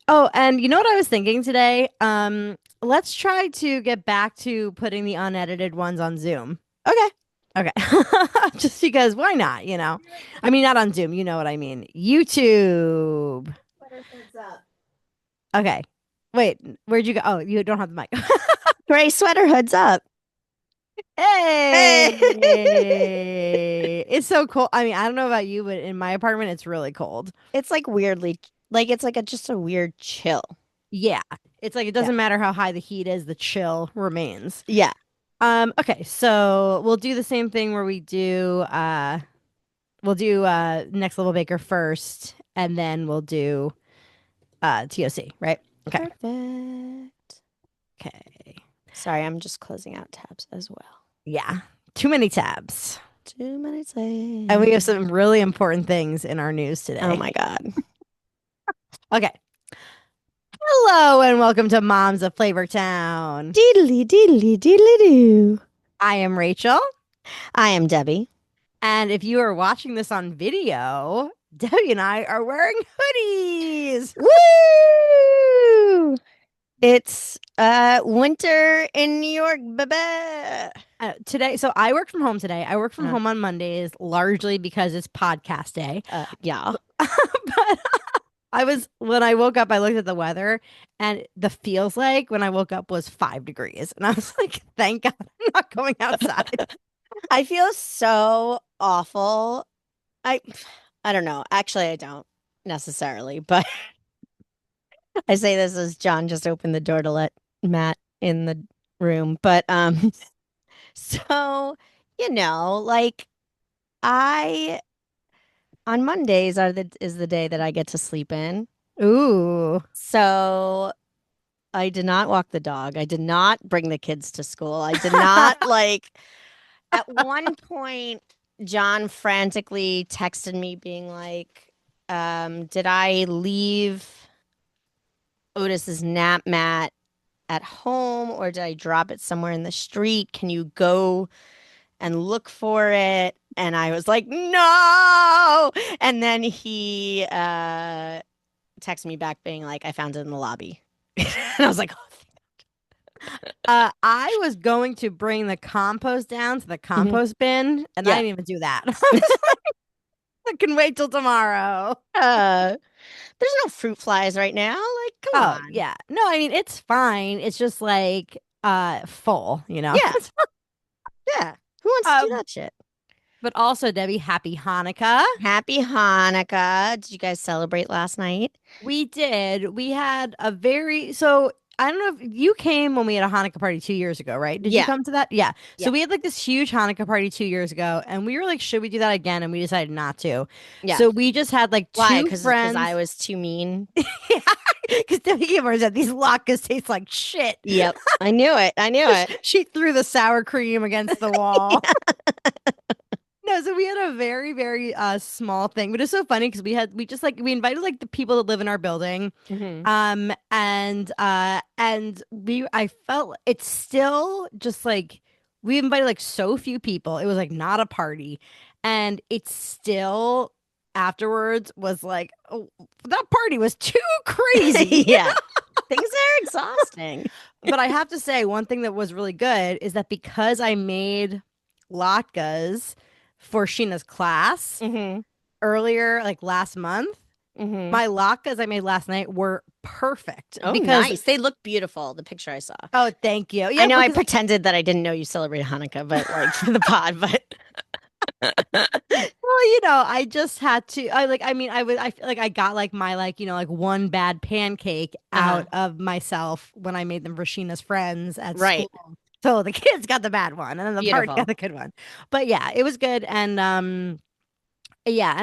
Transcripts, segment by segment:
Oh, and you know what I was thinking today? Let's try to get back to putting the unedited ones on Zoom. Okay. Okay. Just because why not, you know? I mean, not on Zoom, you know what I mean. YouTube. Sweater hoods up. Okay. Wait, where'd you go? Oh, you don't have the mic. Gray sweater hoods up. Hey. Hey. It's so cold. I mean, I don't know about you, but in my apartment it's really cold. It's like weirdly, like it's like just a weird chill. Yeah. It's like it Yeah. doesn't matter how high the heat is, the chill remains. Yeah. Okay, so we'll do the same thing where we'll do next level baker first and then we'll do TOC, right? Okay. Perfect. Okay. Sorry, I'm just closing out tabs as well. Yeah. Too many tabs. 2 minutes And we late. have some really important things in our news Oh today. my God. Okay. Hello and welcome to Moms of Flavortown. Deedly deedly deedly doo. I am Rachel, I am Debbie. and if you are watching this on video, Debbie and I are wearing hoodies. Woo! It's winter in New York, baby. Today, so I work from home today. I work from Uh, home on Mondays largely because it's podcast day. yeah. But when I woke up, I looked at the weather and the feels like when I woke up was 5 degrees. And I was like, thank God I'm not going outside. I feel so awful. I I don't know. Actually, I don't necessarily, but I say this as John just opened the door to let Matt in the room. But so like I on Mondays is the day that I get to sleep in. Ooh. So I did not walk the dog. I did not bring the kids to school. I did not like at one point John frantically texted me being like, did I leave Otis's nap mat at home or did I drop it somewhere in the street? Can you go and look for it? And I was like, no. And then he texted me back being like, I found it in the lobby. And I was like, I was going to bring the compost down to the mhm. compost bin, and I Yeah. didn't even do that. I can wait till tomorrow. Uh, there's no fruit flies right now. Like, come Oh, on. yeah. No, I mean, it's fine. It's just like full, you know. Yeah. Yeah. Who wants to do Um, that shit? but also, Debbie, happy Hanukkah. Happy Hanukkah. Did you guys celebrate last night? We did. We had a very so I don't know if you came when we had a Hanukkah party 2 years ago, right? Did you Yeah. come to that? Yeah. Yeah. So we had like this huge Hanukkah party 2 years ago, and we were like, should we do that again? And we decided not to. Yeah. So we just had like Why? two Because I friends. was too mean. Yeah, because Debbie Gilmore said these latkes taste like shit. Yep. I knew it. I knew it. She threw the sour cream against the wall. Yeah. No, so we had a very, very small thing, but it's so funny because we invited like the people that live in our building. Hmm. And I felt it's still just like we invited like so few people. It was like not a party. And it's still afterwards was like, oh, that party was too crazy. Yeah. Things are exhausting. But I have to say, one thing that was really good is that because I made latkes for Sheena's class Hmm. earlier, like last month, Hmm. my latkes I made last night were perfect Oh, because, nice. They look beautiful, the picture I saw. oh, thank you. I Yeah, know I because, pretended that I didn't know you celebrated Hanukkah, but like for the pod, but well, I just had to, I mean, I feel like I got like my, like, like one bad pancake uh-huh. out of myself when I made them for Sheena's friends at Right. school. So the kids got the bad one and then the party got Beautiful. the good one. But yeah, it was good. And, yeah,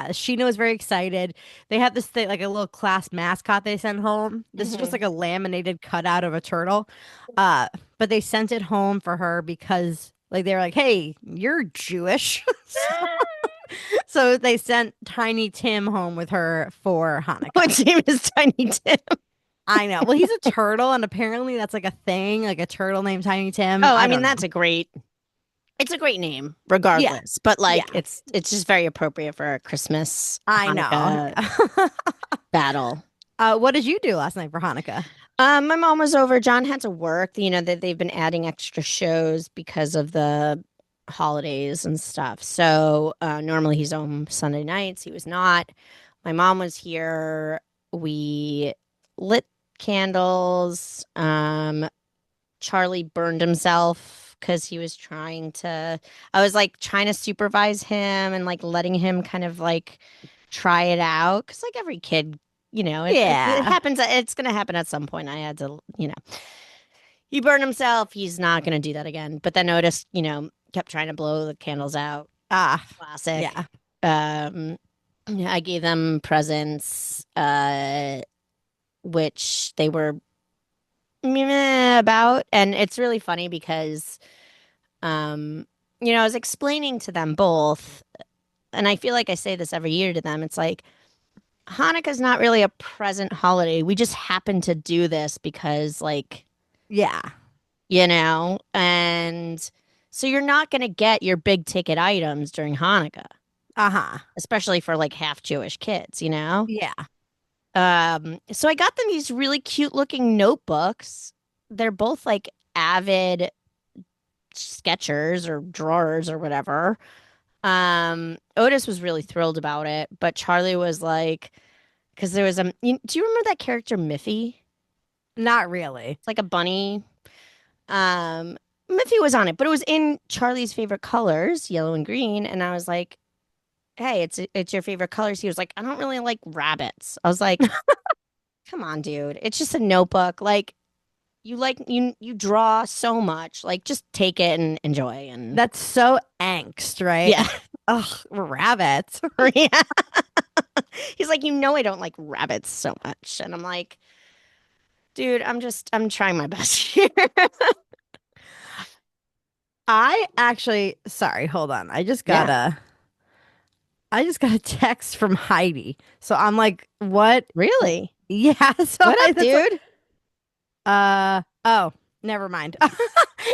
Sheena was very excited. They have this thing like a little class mascot they send home. This is just Hmm. like a laminated cutout of a turtle. Uh, but they sent it home for her because like they were like, "Hey, you're Jewish." So they sent Tiny Tim home with her for What Hanukkah. team is Tiny Tim? I know. Well, he's a turtle and apparently that's like a thing, like a turtle named Tiny Tim. Oh, I I mean don't know. that's a great it's a great name Yeah. regardless, but like Yeah. it's just very appropriate for a Christmas I know. Hanukkah battle. What did you do last night for Hanukkah? My mom was over. John had to work. That they've been adding extra shows because of the holidays and stuff. So normally he's home Sunday nights. He was not. My mom was here. We lit candles. Charlie burned himself because he was trying to. I was like trying to supervise him and like letting him kind of like try it out because like every kid, it Yeah. happens. It's gonna happen at some point. I had to, he burned himself. He's not gonna do that again. But then Otis, kept trying to blow the candles out. Ah, Classic. yeah. Um, yeah, I gave them presents, which they were meh about, and it's really funny because um, I was explaining to them both, and I feel like I say this every year to them. It's like Hanukkah's not really a present holiday. We just happen to do this because, like, Yeah. and so you're not going to get your big ticket items during Hanukkah, Uh-huh. especially for like half Jewish kids. Yeah. So I got them these really cute looking notebooks. They're both like avid sketchers or drawers or whatever. Otis was really thrilled about it, but Charlie was like, because there was do you remember that character Miffy? Not really. It's like a bunny. Um, Miffy was on it, but it was in Charlie's favorite colors, yellow and green. And I was like, "Hey, it's your favorite colors." He was like, "I don't really like rabbits." I was like, "Come on, dude. It's just a notebook. You draw so much. Like, just take it and enjoy." And That's so angst, right? yeah, Ugh, rabbits. yeah. He's like, I don't like rabbits so much, and I'm like, dude, I'm trying my best here. Sorry, hold on. Yeah, I just got a text from Heidi. So I'm like, what? really. Yeah, so What up, that's like, dude? oh, never mind.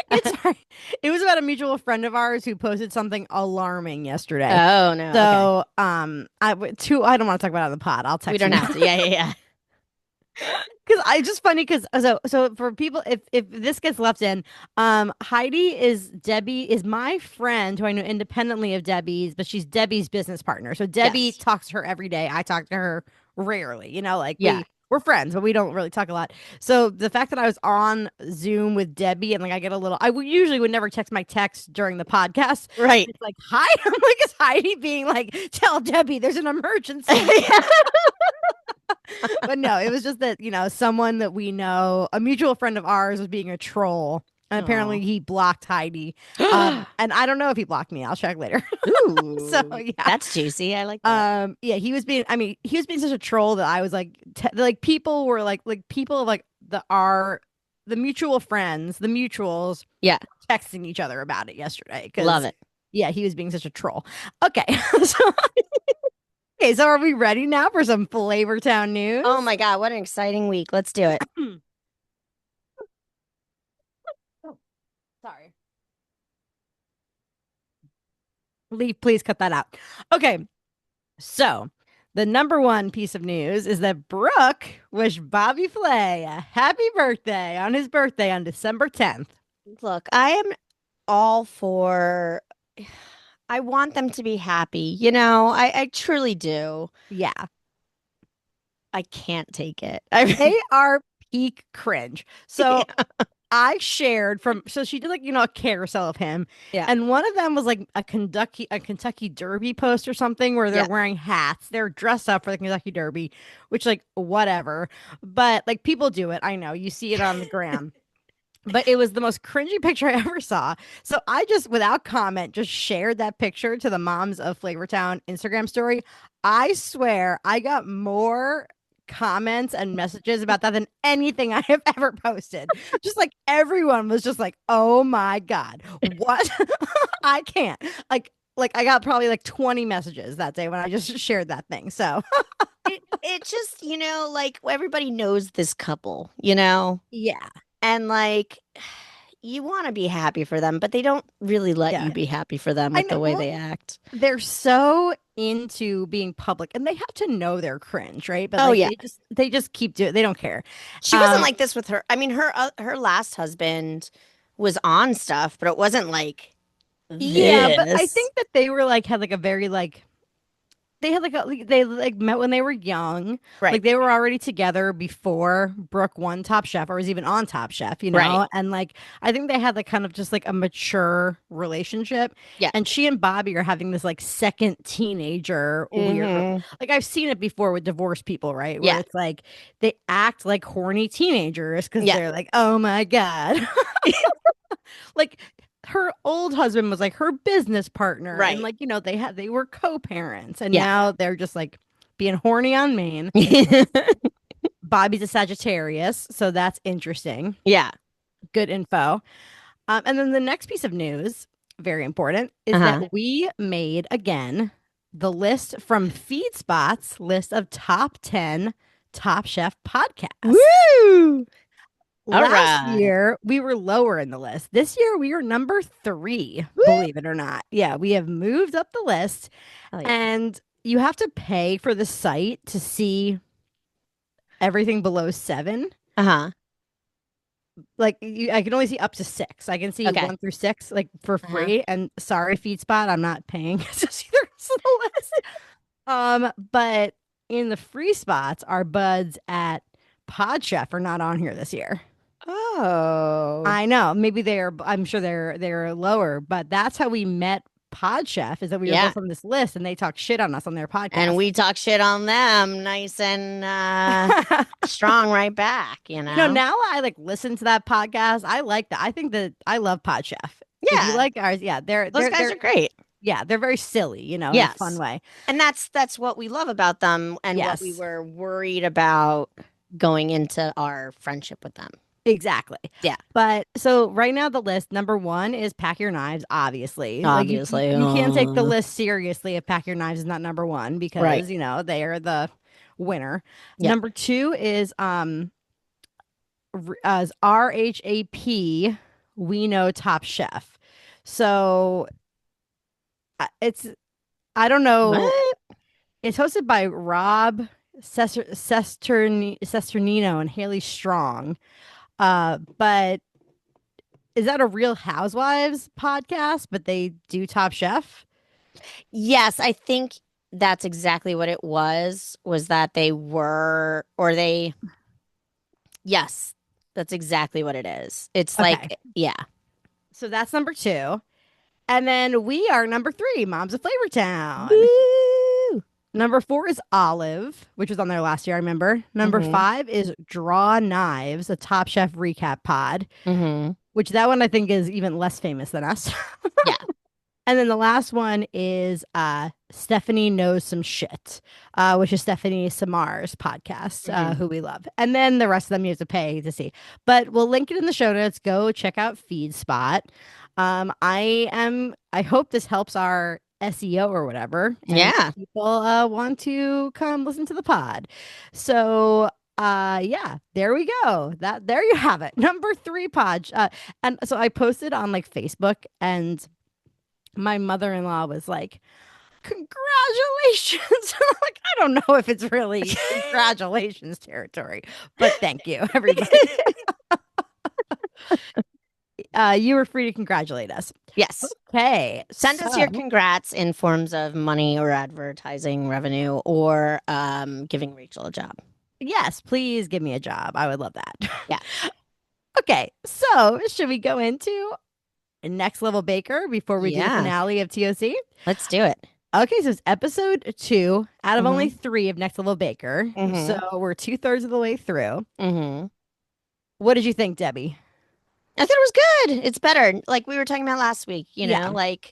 It's all right. It was about a mutual friend of ours who posted something alarming yesterday. Oh no, okay. So, I don't want to talk about it on the pod. I'll We text you don't now. have to. Yeah, yeah, Because I just funny because so for people if this gets left in, Heidi is my friend who I know independently of Debbie's, but she's Debbie's business partner. So yeah. Debbie Yes. talks to her every day. I talk to her rarely. Like Yeah. we're friends, but we don't really talk a lot. So the fact that I was on Zoom with Debbie and like I get a little, usually would never text my text during the podcast. Right. It's like hi, I'm like is Heidi being like tell Debbie there's an emergency. Yeah. But no, it was just that, someone that we know, a mutual friend of ours was being a troll. And apparently Oh. he blocked Heidi. And I don't know if he blocked me. I'll check later. So Ooh, yeah. that's juicy. I like that. Yeah, he was being such a troll that I was like, like people were like people of like the mutual friends, the mutuals Yeah, texting each other about it yesterday. love Cause it. yeah, he was being such a troll. Okay. So are we ready now for some Flavortown news? Oh my God, what an exciting week. Let's do it. Oh, sorry. Leif, please cut that out. Okay, so the number one piece of news is that Brooke wished Bobby Flay a happy birthday on his birthday on December 10th. Look, I am all for, I want them to be happy. I truly do. Yeah, I can't take it. they are peak cringe. So Yeah. I shared so she did like, a carousel of him. Yeah. And one of them was like a Kentucky Derby post or something where they're Yeah. wearing hats. They're dressed up for the Kentucky Derby, which like whatever. But like people do it. I know. You see it on the gram. But it was the most cringy picture I ever saw. So I just, without comment, just shared that picture to the Moms of Flavortown Instagram story. I swear I got more comments and messages about that than anything I have ever posted. Just like everyone was just like, "Oh my God, what?" I can't. Like I got probably like 20 messages that day when I just shared that thing. So It just, like everybody knows this couple. yeah, And like you want to be happy for them, but they don't really let yeah. you be happy for them I with know. the way Well, they act. they're so into being public, and they have to know they're cringe, right? But Oh like yeah. they just keep doing. They don't care. She wasn't Um, like this with her. I mean, her last husband was on stuff, but it wasn't like yeah, but I this. think that they were like had like a very like they had like they like met when they were young. Right. Like they were already together before Brooke won Top Chef or was even on Top Chef, you Right. know? And like I think they had like kind of just like a mature relationship. Yeah. And she and Bobby are having this like second teenager weird Hmm. like I've seen it before with divorced people, right? Where Yeah. it's like they act like horny teenagers because Yeah. they're like, oh my God. Like her old husband was like her business partner and Right. like they were co-parents and Yeah. now they're just like being horny on Maine. Bobby's a Sagittarius, so that's interesting. Yeah. Good info. And then the next piece of news, very important, is Uh-huh. that we made again the list from FeedSpot's list of top 10 Top Chef podcasts. Woo! All Last right. year, we were lower in the list. This year, we are number three, Woo! believe it or not. Yeah, we have moved up the list, Oh yeah. and you have to pay for the site to see everything below seven. Uh-huh. Like, I can only see up to six. I can see Okay. one through six, like for Uh-huh. free. And sorry, FeedSpot, I'm not paying to see the rest of the list. But in the free spots, our buds at PodChef are not on here this year. Oh. I know. Maybe they're I'm sure they're lower, but that's how we met PodChef is that we were Yeah. both on this list and they talk shit on us on their And podcast. we talk shit on them nice and strong right back, you know? Now I like listen to that podcast. I like that. I think that I love PodChef. If you Yeah. like ours, yeah, Those guys are great. they're very silly, in a fun Yes. way. And that's what we love about them and what we Yes. were worried about going into our friendship with them. Exactly. Yeah. But so right now the list number one is Pack Your Knives, obviously. Like Obviously. you can't take the list seriously if Pack Your Knives is not number one Right. because, they are the winner. Yeah. Number two is as RHAP, We Know Top Chef. So it's I don't know. What? It's hosted by Rob Sesternino and Haley Strong. But is that a Real Housewives podcast? But they do Top Chef? Yes, I think that's exactly what it was that they were, or they, yes, that's exactly what it is. It's Okay. like, yeah. So that's number two. And then we are number three, Moms of Flavortown. Woo! Number four is Olive, which was on there last year, I remember. Number Mm-hmm. five is Draw Knives, a Top Chef recap pod, Mm-hmm. which that one I think is even less famous than us. Yeah. And then the last one is Stephanie Knows Some Shit, which is Stephanie Samar's podcast, Mm-hmm. who we love. And then the rest of them you have to pay to see. But we'll link it in the show notes. Go check out FeedSpot. I hope this helps our SEO or whatever. And Yeah. people want to come listen to the pod. So yeah, there we go. There you have it. Number three pod. And so I posted on like Facebook and my mother-in-law was like, congratulations. I'm like, I don't know if it's really congratulations territory, but thank you, everybody. You were free to congratulate us. Yes. Okay. Send us your congrats in forms of money or advertising revenue or giving Rachel a job. Yes, please give me a job. I would love that. Yeah. Okay. So should we go into Next Level Baker before we do the Yeah. finale of TOC? Let's do it. Okay, so it's episode 2 out of only Mhm. 3 of Next Level Baker. Mhm. So we're 2/3 of the way through. Mm-hmm. What did you think, Debbie? I thought it was good. It's better. Like we were talking about last week, Yeah. like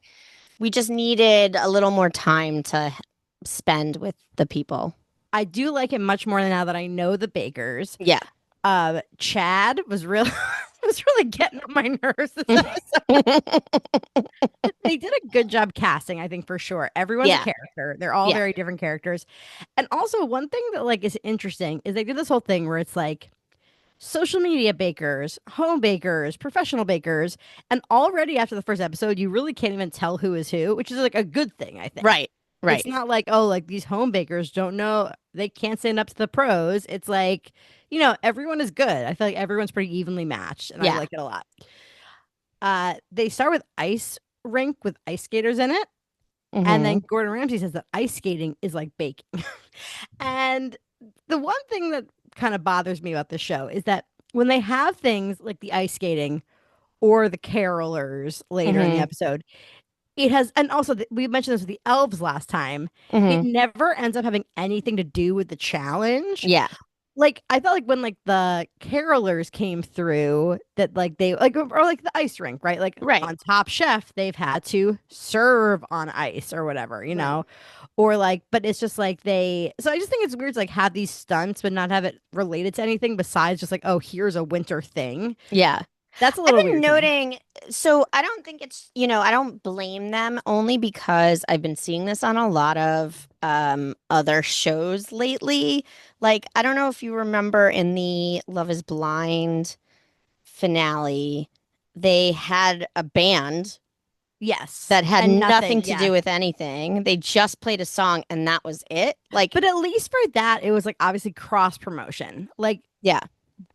we just needed a little more time to spend with the people. I do like it much more now that I know the bakers. Yeah. Chad was really was really getting on my nerves this episode. They did a good job casting, I think, for sure. Everyone's a Yeah. character. They're all Yeah. very different characters. And also one thing that like is interesting is they did this whole thing where it's like social media bakers, home bakers, professional bakers, and already after the first episode, you really can't even tell who is who, which is like a good thing, I think. Right. Right. It's not like, oh, like these home bakers don't know, they can't stand up to the pros. It's like, everyone is good. I feel like everyone's pretty evenly matched, and I Yeah. like it a lot. They start with ice rink with ice skaters in it. And Mm-hmm. then Gordon Ramsay says that ice skating is like baking. And the one thing that kind of bothers me about the show is that when they have things like the ice skating or the carolers later in the Mm-hmm. episode, it has, and also we mentioned this with the elves last time, it Mm-hmm. never ends up having anything to do with the challenge. Yeah. Like I felt like when like the carolers came through that like they like or like the ice rink, right? Like Right. on Top Chef, they've had to serve on ice or whatever, Right. or like, but it's just like they, so I just think it's weird to like have these stunts but not have it related to anything besides just like, oh, here's a winter thing. Yeah. That's a I've little been weird to me. noting, so I don't think it's, I don't blame them only because I've been seeing this on a lot of other shows lately. Like, I don't know if you remember in the Love is Blind finale, they had a band Yes. that had And nothing nothing. to do Yeah. with anything. They just played a song and that was it. Like, But at least for that, it was like obviously cross promotion. Like yeah.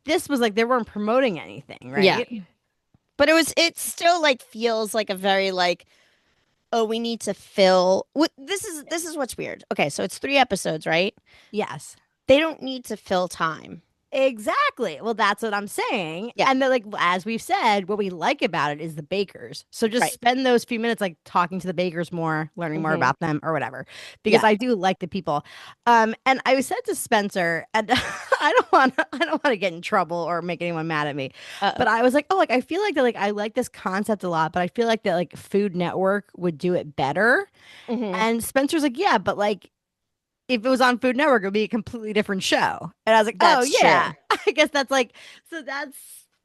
this was like they weren't promoting anything, Yeah. right? But it still like feels like a very like, oh, we need to fill this is what's weird. Okay, so it's 3 episodes, right? Yes. They don't need to fill time. Exactly. Well, that's what I'm saying. Yeah, And then, like, as we've said, what we like about it is the bakers. So just right. spend those few minutes, like, talking to the bakers more, learning more Hmm. about them or whatever, because Yeah. I do like the people. And I said to Spencer, and I don't want to get in trouble or make anyone mad at me, Uh-oh. but I was like, oh, like, I feel like that, like, I like this concept a lot, but I feel like that, like, Food Network would do it better. Hmm. And Spencer's like, yeah, but like, if it was on Food Network, it would be a completely different show. And I was like, oh That's yeah, true. I guess that's like, so that's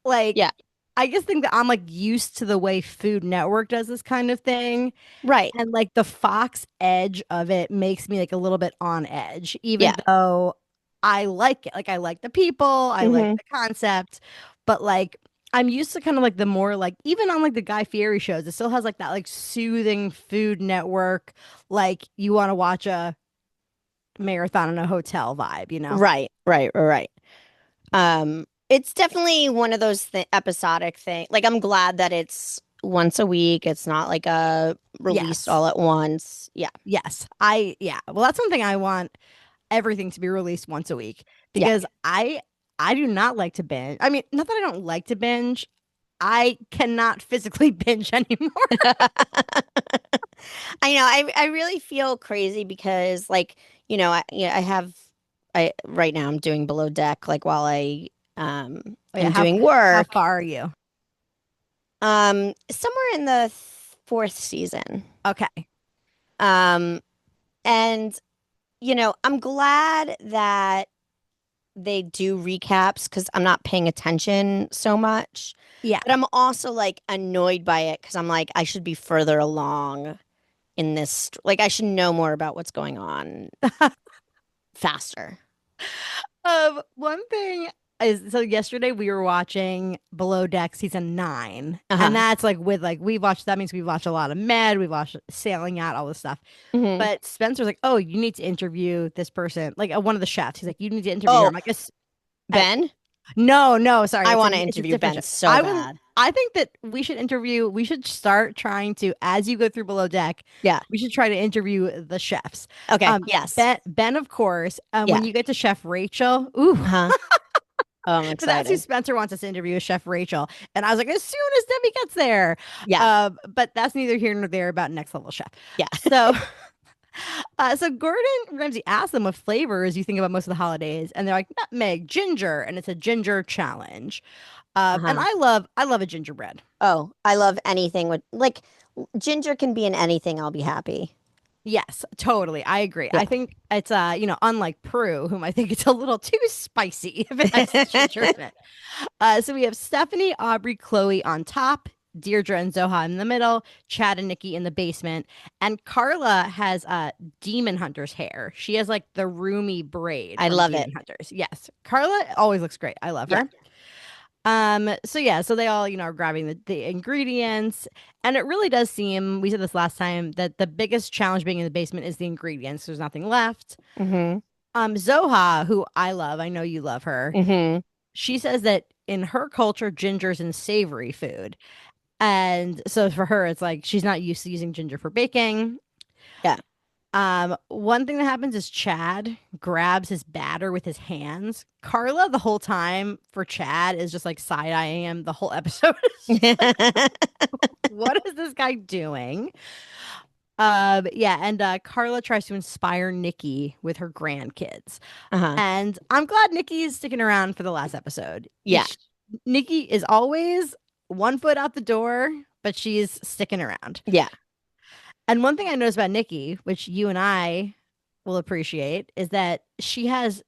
like, Yeah. I just think that I'm like used to the way Food Network does this kind of thing. Right. And like the Fox edge of it makes me like a little bit on edge, Yeah. even though I like it. Like I like the people, I like Hmm. the concept, but like I'm used to kind of like the more like even on like the Guy Fieri shows, it still has like that like soothing Food Network, like you want to watch a marathon in a hotel vibe. Right. Right. Right. It's definitely one of those episodic things. Like I'm glad that it's once a week. It's not like a released Yes. all at once. Yeah. Yes. Yeah. Well, that's something I want everything to be released once a week Yeah. because I do not like to binge. I mean, not that I don't like to binge. I cannot physically binge anymore. I know. I really feel crazy because like, yeah, I right now I'm doing below deck like while I Oh, yeah, am doing work. how far are you? Somewhere in the fourth season. Okay. Um and I'm glad that they do recaps because I'm not paying attention so much. Yeah. But I'm also like annoyed by it because I'm like I should be further along in this. Like I should know more about what's going on faster. One thing is so yesterday we were watching Below Deck season 9, and Uh-huh. that's like with like we've watched that means we've watched a lot of Med, we've watched Sailing Out, all this stuff. Hmm. But Spencer's like, oh, you need to interview this person, like one of the chefs. He's like, you need to interview her. Oh, I'm like, Ben? no, no, sorry, I it's want to a interview different Ben show. so bad. I think that we should interview. We should start trying to, as you go through Below Deck, Yeah. we should try to interview the chefs. Okay. Yes. Ben, of course. Yeah. When you get to Chef Rachel, ooh. Uh-huh. Oh, I'm So that's who excited. Spencer wants us to interview, is Chef Rachel. And I was like, as soon as Debbie gets there. Yeah. But that's neither here nor there about Next Level Chef. Yeah. So, so Gordon Ramsay asked them what flavors you think about most of the holidays, and they're like nutmeg, ginger, and it's a ginger challenge. And Uh-huh. I love a gingerbread. Oh, I love anything with like ginger can be in anything. I'll be happy. Yes, totally. I agree. Yeah. I think it's unlike Prue, whom I think it's a little too spicy if it has ginger in it. So we have Stephanie, Aubrey, Chloe on top, Deirdre and Zoha in the middle, Chad and Nikki in the basement, and Carla has Demon Hunter's hair. She has like the roomy braid I from love it. Demon Hunters. Yes, Carla always looks great. I love Yeah. her. So yeah, so they all, are grabbing the ingredients, and it really does seem, we said this last time, that the biggest challenge being in the basement is the ingredients. There's nothing left. Mm-hmm. Zoha, who I love, I know you love her. Mm-hmm. She says that in her culture, ginger's in savory food. And so for her, it's like she's not used to using ginger for baking. Yeah. One thing that happens is Chad grabs his batter with his hands. Carla, the whole time for Chad, is just like side-eyeing him the whole episode. It's just like, what is this guy doing? Yeah, and Carla tries to inspire Nikki with her grandkids. Uh-huh. And I'm glad Nikki is sticking around for the last episode. Yeah. Nikki is always one foot out the door, but she's sticking around. Yeah. And one thing I noticed about Nikki, which you and I will appreciate, is that she has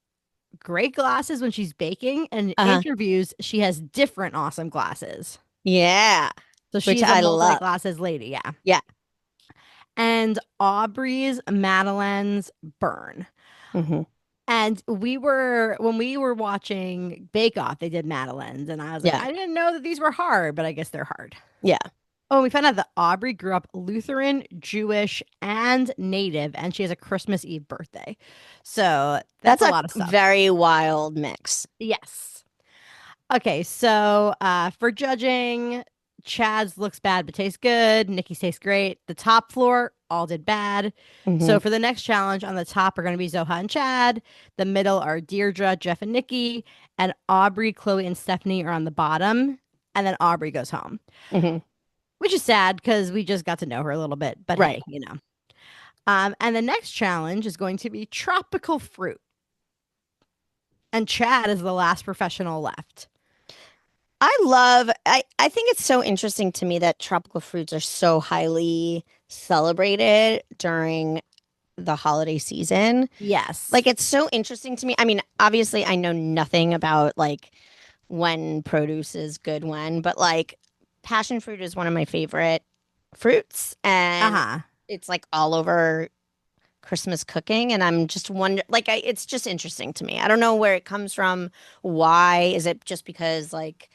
great glasses when she's baking, and in Uh-huh. interviews, she has different awesome glasses. Yeah. So Which she's a I multi love. glasses lady, yeah. Yeah. And Aubrey's Madeleine's burn. Mm-hmm. And when we were watching Bake Off, they did Madeleine's, and I was like, Yeah. I didn't know that these were hard, but I guess they're hard. Yeah. Oh, we found out that Aubrey grew up Lutheran, Jewish, and Native, and she has a Christmas Eve birthday. So that's That's a a lot of stuff. very wild mix. Yes. Okay, so for judging, Chad's looks bad but tastes good. Nikki's tastes great. The top floor all did bad. Mm-hmm. So for the next challenge, on the top are going to be Zoha and Chad. The middle are Deirdre, Jeff, and Nikki. And Aubrey, Chloe, and Stephanie are on the bottom. And then Aubrey goes home, Mm-hmm. which is sad because we just got to know her a little bit. But Right. hey, And the next challenge is going to be tropical fruit. And Chad is the last professional left. I think it's so interesting to me that tropical fruits are so highly celebrated during the holiday season. Yes. Like it's so interesting to me. I mean, obviously I know nothing about like when produce is good when, but like passion fruit is one of my favorite fruits and Uh-huh. it's like all over Christmas cooking and I'm just wonder like it's just interesting to me. I don't know where it comes from. Why is it just because like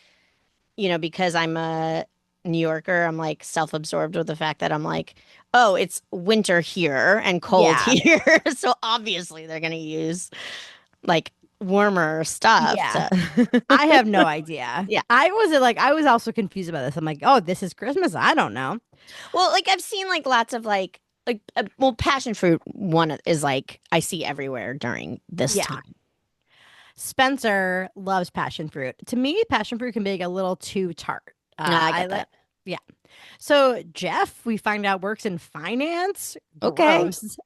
because I'm a New Yorker, I'm like self-absorbed with the fact that I'm like, oh, it's winter here and cold Yeah. here. So obviously they're gonna use like warmer stuff Yeah. to I have no idea. Yeah. I was also confused about this. I'm like, oh, this is Christmas. I don't know. Well, like I've seen like lots of well, passion fruit one is like I see everywhere during this Yeah. time. Spencer loves passion fruit. To me, passion fruit can be like a little too tart. No, I I get like, that. yeah. So Jeff, we find out works in finance. Okay. Gross.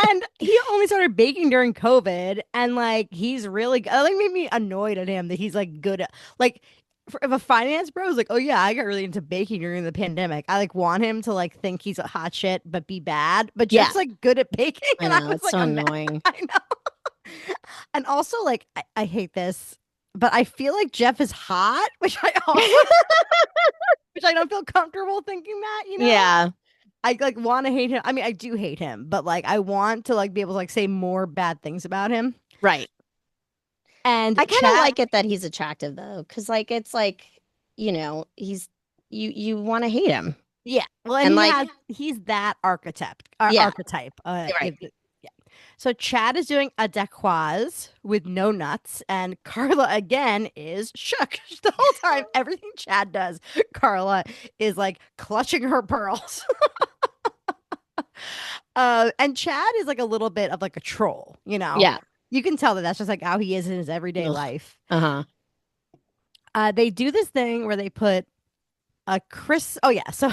And he only started baking during COVID, and like he's really good. Like made me annoyed at him that he's like good at like if a finance bro is like, oh yeah, I got really into baking during the pandemic. I like want him to like think he's a hot shit but be bad. But Yeah, Jeff's like good at baking, I and I know. was It's like, so I'm mad. annoying. I know. And also like I hate this, but I feel like Jeff is hot, which I also which I don't feel comfortable thinking that. Yeah, I like want to hate him. I mean, I do hate him, but like I want to like be able to like say more bad things about him. right. And I kind of Chad, like it that he's attractive though, because like it's like, he's you want to hate him. yeah. Well, and And like, he's that yeah, archetype. you're right. Yeah. So Chad is doing a decoise with no nuts, and Carla again is shook the whole time. Everything Chad does, Carla is like clutching her pearls. And Chad is like a little bit of like a troll. Yeah. You can tell that that's just like how he is in his everyday Ugh. life. Uh-huh. They do this thing where they put a Chris. Oh yeah, so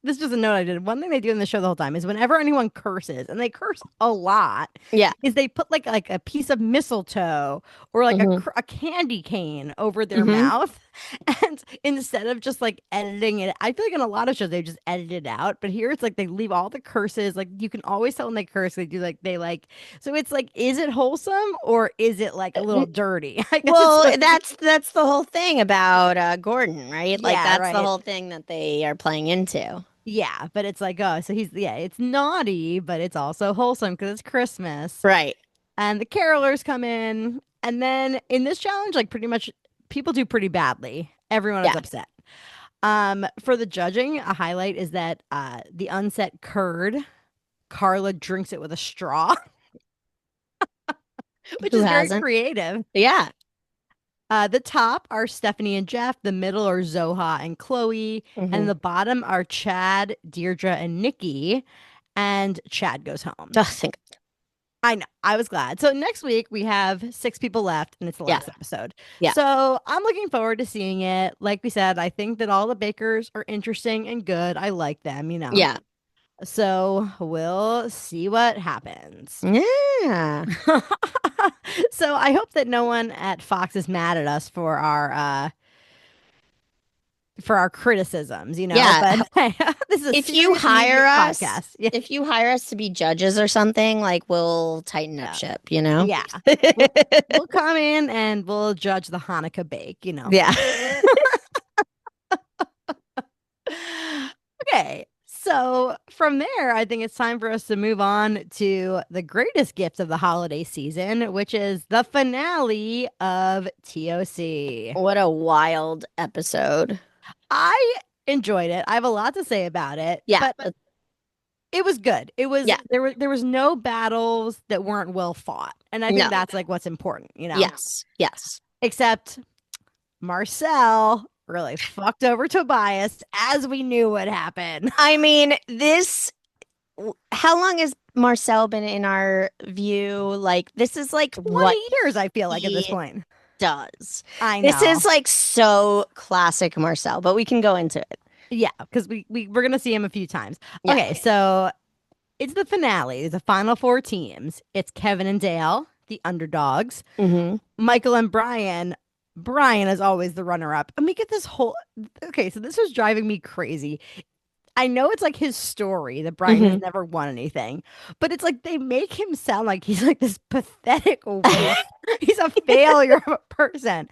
this is just a note I did. One thing they do in the show the whole time is whenever anyone curses, and they curse a lot, Yeah. is they put like a piece of mistletoe or like Hmm. a candy cane over their Hmm. mouth, and instead of just like editing it, I feel like in a lot of shows they just edit it out, but here it's like they leave all the curses. Like you can always tell when they curse. They do like they like. So it's like, is it wholesome or is it like a little dirty? I guess it's Well, like, that's the whole thing about Gordon, right? Like yeah, that's the right. whole thing that they are playing into. Yeah, but it's like, oh, so it's naughty, but it's also wholesome because it's Christmas. Right. And the carolers come in. And then in this challenge, like pretty much people do pretty badly. Everyone is Yeah. upset. For the judging, a highlight is that the unset curd, Carla drinks it with a straw, which Who is very hasn't? creative. Yeah. The top are Stephanie and Jeff, the middle are Zoha and Chloe, and Hmm. the bottom are Chad, Deirdre, and Nikki. And Chad goes home. Oh, thank I know. I was glad. So next week we have 6 people left, and it's the Yeah. last episode. Yeah. So I'm looking forward to seeing it. Like we said, I think that all the bakers are interesting and good. I like them. Yeah. So we'll see what happens. Yeah. So I hope that no one at Fox is mad at us for our criticisms. Yeah. But hey, this is a If you serious hire music us, podcast. Yeah. if you hire us to be judges or something, like we'll tighten up Yeah. ship. Yeah. We'll, we'll come in and we'll judge the Hanukkah bake. Yeah. Okay. So from there, I think it's time for us to move on to the greatest gift of the holiday season, which is the finale of TOC. What a wild episode. I enjoyed it. I have a lot to say about it, Yeah. but it was good. It was Yeah. there was no battles that weren't well fought. And I think No. that's like what's important. Yes. Yes. Except Marcel really fucked over Tobias as we knew would happen. I mean, how long has Marcel been in our view? Like, this is like 20 what years, I feel like, at this he point. does. I This know. is like so classic Marcel, but we can go into it. Yeah, because we're gonna see him a few times. Yeah. Okay, so it's the finale, the final four teams. It's Kevin and Dale, the underdogs. Hmm. Michael and Brian. Brian is always the runner-up. And we get this whole okay, so this was driving me crazy. I know it's like his story that Brian has Hmm. never won anything, but it's like they make him sound like he's like this pathetic waif. He's a failure of a person.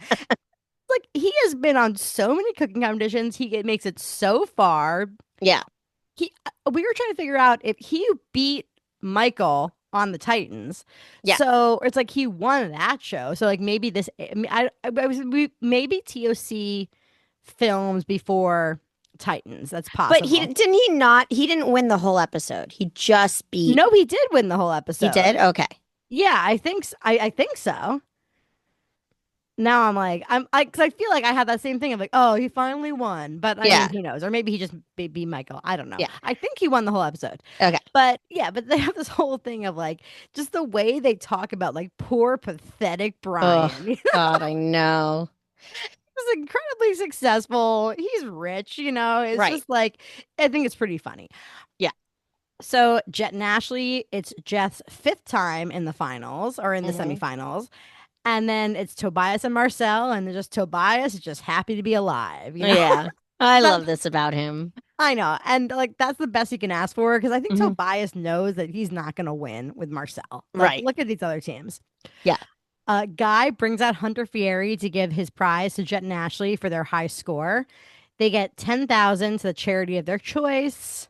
Like he has been on so many cooking competitions. Makes it so far. Yeah. We were trying to figure out if he beat Michael on the Titans. Yeah. So it's like he won that show. So like maybe this, I mean, I was maybe TOC films before Titans. That's But possible. he didn't win the whole episode. He just beat. No, he did win the whole He episode. did? Okay. Yeah, I think I think so. Now I'm like, 'cause I feel like I had that same thing of like, oh, he finally won. But I Yeah. mean, who knows? Or maybe he just beat Michael. I don't know. Yeah. I think he won the whole episode. Okay. But yeah, but they have this whole thing of like, just the way they talk about like poor, pathetic Brian. Oh, He's God, I know. incredibly successful. He's rich. It's Right. just like, I think it's pretty funny. Yeah. So Jet and Ashley, it's Jeth's fifth time in the finals or in the Mhm. semifinals. And then it's Tobias and Marcel, and just Tobias is just happy to be alive. Yeah. I That- love this about him. I know. And like that's the best you can ask for because I think Mhm. Tobias knows that he's not gonna win with Marcel. Like, Right. Look at these other teams. Yeah. Guy brings out Hunter Fieri to give his prize to Jet and Ashley for their high score. They get 10,000 to the charity of their choice.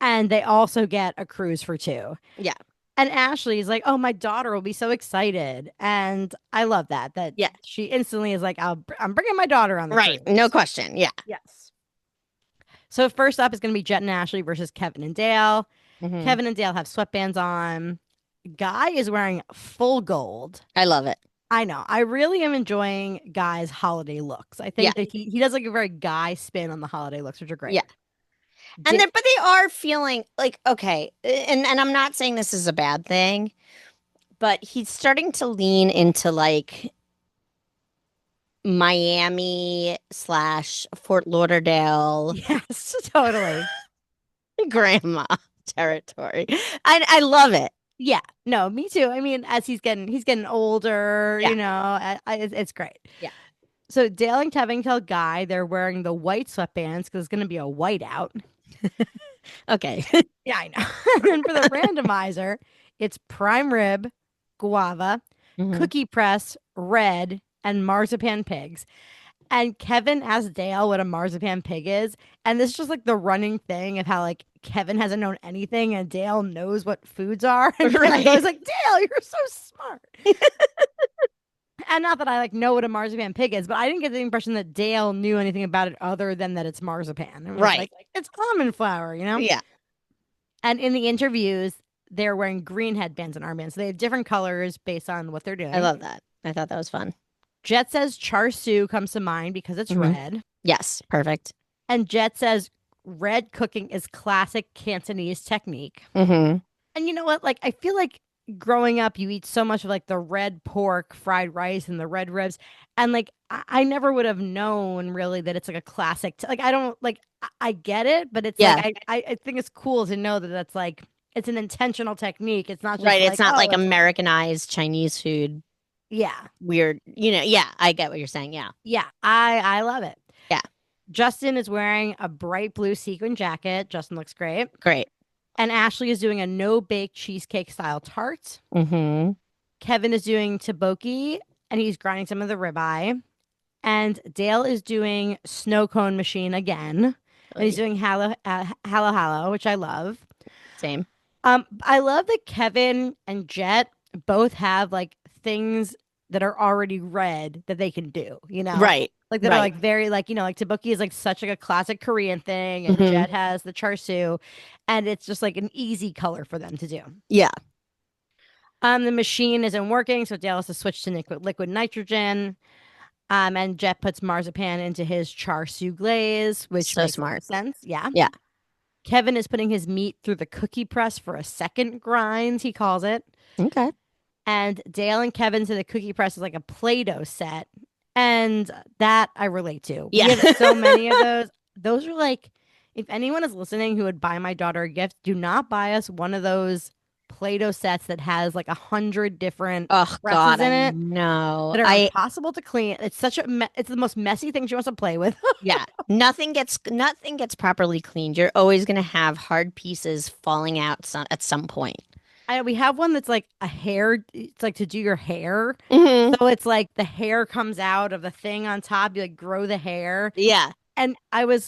And they also get a cruise for two. Yeah. And Ashley's like, "Oh, my daughter will be so excited," and I love that. Yeah. She instantly is like, I'm bringing my daughter on the Right. cruise." No question. Yeah. Yes. So first up is going to be Jet and Ashley versus Kevin and Dale. Mhm. Kevin and Dale have sweatbands on. Guy is wearing full gold. I love it. I know. I really am enjoying Guy's holiday looks. I think Yeah. that he does like a very Guy spin on the holiday looks, which are great. Yeah. And but they are feeling like, okay, and I'm not saying this is a bad thing, but he's starting to lean into like Miami / Fort Lauderdale Yes, totally. grandma territory. I love it. Yeah, no, me too. I mean, as he's getting older, Yeah. it's great. Yeah. So Dale and Kevin tell Guy they're wearing the white sweatbands because it's going to be a whiteout. Okay. Yeah, I know. And then for the randomizer, it's prime rib, guava, Mhm. cookie press, red, and marzipan pigs. And Kevin asked Dale what a marzipan pig is. And this is just like the running thing of how like Kevin hasn't known anything and Dale knows what foods are. And Right. I was like, Dale, you're so smart. and not that I like know what a marzipan pig is, but I didn't get the impression that Dale knew anything about it other than that it's marzipan. It was Right. like it's almond flour, you know? Yeah. And in the interviews, they're wearing green headbands and armbands. So they have different colors based on what they're I doing. love that. I thought that was fun. Jet says char siu comes to mind because it's Hmm. red. Yes. Perfect. And Jet says red cooking is classic Cantonese technique. Hmm. And you know what? Like, I feel like growing up, you eat so much of like the red pork, fried rice, and the red ribs. And like, I never would have known really that it's like a classic. Like, I don't like, I get it, but it's like, Yeah. I think it's cool to know that that's like, it's an intentional technique. It's not just Right. It's like, not oh, like it's, Americanized Chinese food. yeah, Weird. Yeah. I get what you're saying. Yeah. yeah, I love it. Yeah. Justin is wearing a bright blue sequin jacket. Justin looks great. Great. And Ashley is doing a no bake cheesecake style tart. Hmm. Kevin is doing tteokbokki and he's grinding some of the ribeye. And Dale is doing snow cone machine again. And he's doing hallow, which I love. Same. I love that Kevin and Jet both have like things that are already red that they can do, you know? Right. Like that are Right. like very like, you know, like tteokbokki is like such like a classic Korean thing and Hmm. Jet has the char siu and it's just like an easy color for them to do. Yeah. The machine isn't working, so Dale has to switch to liquid nitrogen. And Jet puts marzipan into his char siu glaze, which So makes a lot of smart. sense. Yeah. Yeah. Kevin is putting his meat through the cookie press for a second grind, he calls it. Okay. And Dale and Kevin say the cookie press is like a Play-Doh set. And that I relate to. We Yeah. have so many of those. Those are like, if anyone is listening who would buy my daughter a gift, do not buy us one of those Play-Doh sets that has like 100 different Oh presses God, in I it know. that are impossible to clean. It's such a it's the most messy thing she wants to play with. Yeah. Nothing gets properly cleaned. You're always gonna have hard pieces falling out at some point. We have one that's like a hair. It's like to do your hair. Hmm. So it's like the hair comes out of the thing on top. You like grow the hair. Yeah. And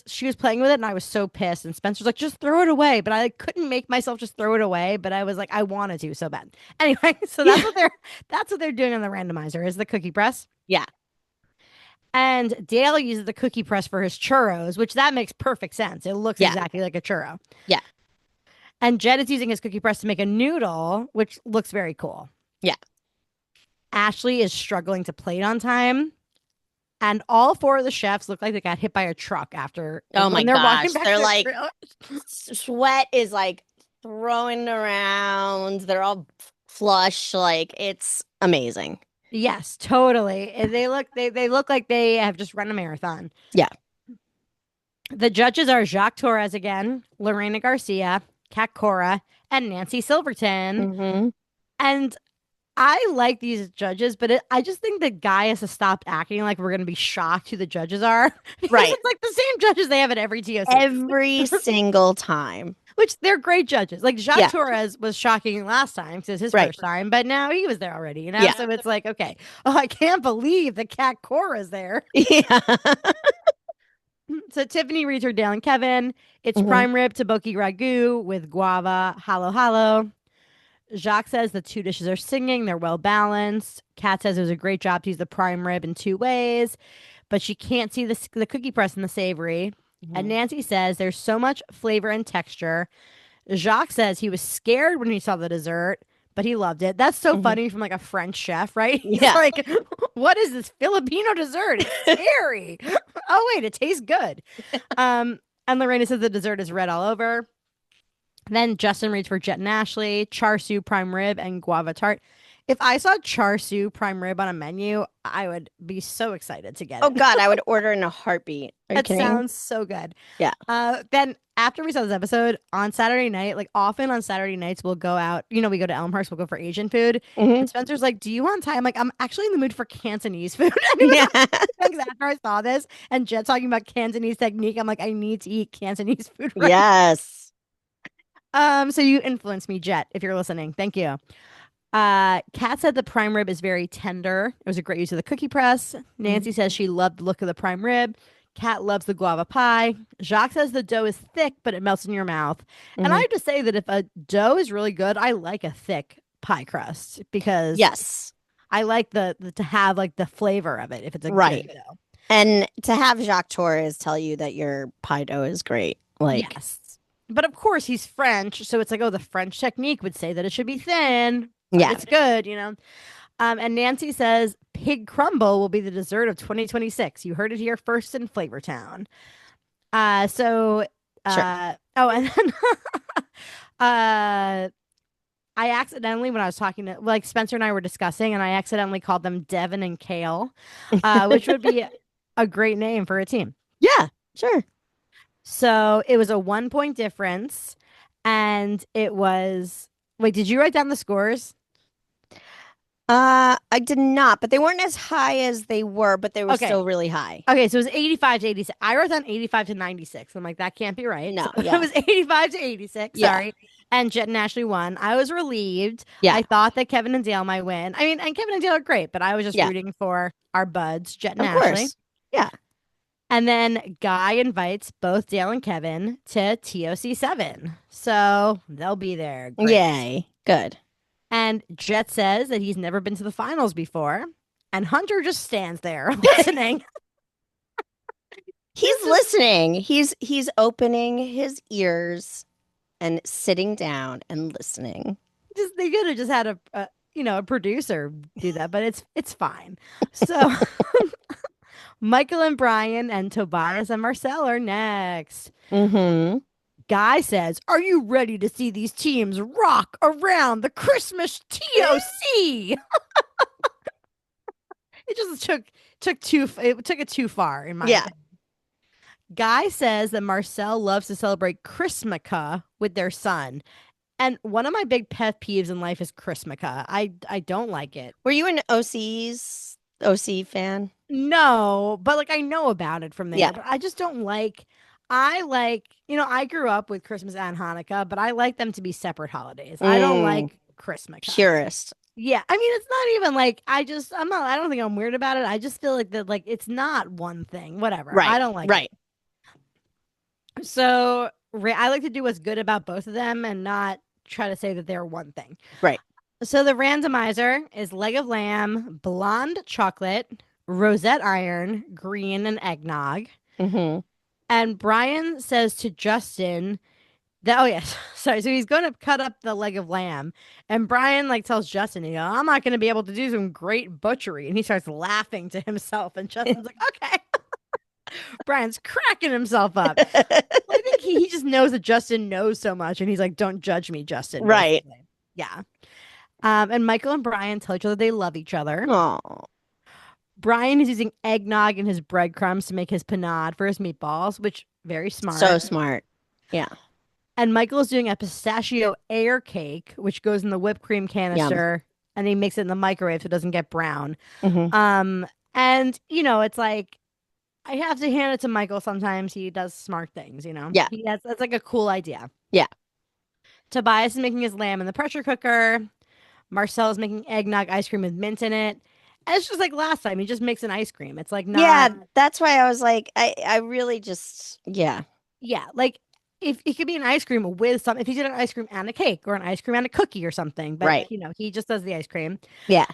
she was playing with it and I was so pissed. And Spencer's like, just throw it away. But I like, couldn't make myself just throw it away. But I was like, I wanted to so bad. Anyway, so Yeah. that's what they're doing on the randomizer is the cookie press. Yeah. And Dale uses the cookie press for his churros, which that makes perfect sense. It looks Yeah. exactly like a churro. Yeah. And Jed is using his cookie press to make a noodle, which looks very cool. Yeah. Ashley is struggling to plate on time. And all four of the chefs look like they got hit by a truck after Oh my when they're gosh. walking back They're to like trailer. sweat is like throwing around. They're all flush. Like it's amazing. Yes, totally. And they look like they have just run a marathon. Yeah. The judges are Jacques Torres again, Lorena Garcia, Kat Cora, and Nancy Silverton. Hmm. And I like these judges, but I just think the guy has to stop acting like we're going to be shocked who the judges are. Because Right. it's like the same judges they have at every TOC. Every single time. Which they're great judges. Like Jacques Yeah. Torres was shocking last time because it's his Right. first time, but now he was there already, you know? Yeah. So it's like, okay, oh, I can't believe the Cat Cora's there. Yeah. So Tiffany reads her Dale and Kevin. It's Mhm. prime rib tteokbokki ragu with guava, halo. Jacques says the two dishes are singing. They're well balanced. Kat says it was a great job to use the prime rib in two ways, but she can't see the cookie press in the savory. And Mhm. Nancy says there's so much flavor and texture. Jacques says he was scared when he saw the dessert, but he loved it. That's so Mhm. funny from like a French chef, right? He's Yeah. like, what is this Filipino dessert? It's scary. Oh, wait, it tastes good. And Lorena says the dessert is red all over. Then Justin reads for Jet and Ashley, char siu prime rib and guava tart. If I saw char siu prime rib on a menu, I would be so excited to get it. Oh God, I would order in a heartbeat. Are you That kidding? sounds so good. Yeah. Then after we saw this episode on Saturday night, like often on Saturday nights, we'll go out. You know, we go to Elmhurst, we'll go for Asian food. Mhm. And Spencer's like, "Do you want Thai?" I'm like, "I'm actually in the mood for Cantonese food." And it was Yeah. like after I saw this and Jet talking about Cantonese technique, I'm like, I need to eat Cantonese food. Right Yes. so you influenced me, Jet, if you're listening. Thank you. Kat said the prime rib is very tender. It was a great use of the cookie press. Nancy says she loved the look of the prime rib. Kat loves the guava pie. Jacques says the dough is thick, but it melts in your mouth. And I Mhm. have to say that if a dough is really good, I like a thick pie crust because Yes. I like the to have like the flavor of it if it's a Right. good dough. And to have Jacques Torres tell you that your pie dough is great. Like, Yes. But of course he's French, so it's like, oh, the French technique would say that it should be thin, but yeah. it's good, you know. And Nancy says pig crumble will be the dessert of 2026. You heard it here first in Flavortown. So Sure. oh, and then uh I accidentally, when I was talking to, like, Spencer and I were discussing, and I accidentally called them Devin and Kale, which would be a great name for a team. Yeah, sure. So it was a 1 point difference, and it was, wait, did you write down the scores? I did not, but they weren't as high as they were, but they were Okay. still really high. Okay, so it was 85 to 86. I wrote down 85 to 96. I'm like, that can't be right. So No, it yeah. was 85 to 86. Yeah. Sorry. And Jet and Ashley won. I was relieved. Yeah. I thought that Kevin and Dale might win. I mean, and Kevin and Dale are great, but I was just Yeah. rooting for our buds, Jet and Of Ashley. course. Yeah. And then Guy invites both Dale and Kevin to TOC 7. So they'll be there. Great. Yay. Good. And Jet says that he's never been to the finals before. And Hunter just stands there listening. He's listening. He's opening his ears and sitting down and listening. Just they could have just had a producer do that, but it's fine. So Michael and Bryan and Tobias and Marcel are next. Mm-hmm. Guy says, "Are you ready to see these teams rock around the Christmas TOC?" It just took it too far in my Yeah. opinion. Guy says that Marcel loves to celebrate Christmaka with their son. And one of my big pet peeves in life is Christmaka. I don't like it. Were you an OC fan? No, but like I know about it from there, Yeah. but I just don't like. I like, I grew up with Christmas and Hanukkah, but I like them to be separate holidays. I don't Mm, like Christmaka. purist. Yeah, I mean, it's not even like I'm not. I don't think I'm weird about it. I just feel like that, like it's not one thing. Whatever. Right. I don't like it. Right. So I like to do what's good about both of them and not try to say that they're one thing. Right. So the randomizer is leg of lamb, blonde chocolate, rosette iron, green, and eggnog. Mm-hmm. And Bryan says to Justin that, oh yes, sorry. So he's going to cut up the leg of lamb, and Bryan like tells Justin, I'm not going to be able to do some great butchery, and he starts laughing to himself, and Justin's like, okay. Bryan's cracking himself up. I think he just knows that Justin knows so much, and he's like, "Don't judge me, Justin." Right. Basically. Yeah. And Michael and Bryan tell each other they love each other. Oh. Bryan is using eggnog in his breadcrumbs to make his panade for his meatballs, which very smart. So smart. Yeah. And Michael is doing a pistachio air cake, which goes in the whipped cream canister, and he makes it in the microwave so it doesn't get brown. Mm-hmm. And it's like I have to hand it to Michael. Sometimes he does smart things. Yeah. That's like a cool idea. Yeah. Tobias is making his lamb in the pressure cooker. Marcel is making eggnog ice cream with mint in it. And it's just like last time. He just makes an ice cream. It's like not. Yeah, that's why I was like, I really just, yeah. Yeah, like if it could be an ice cream with if he did an ice cream and a cake or an ice cream and a cookie or something. But Right. He just does the ice cream. Yeah.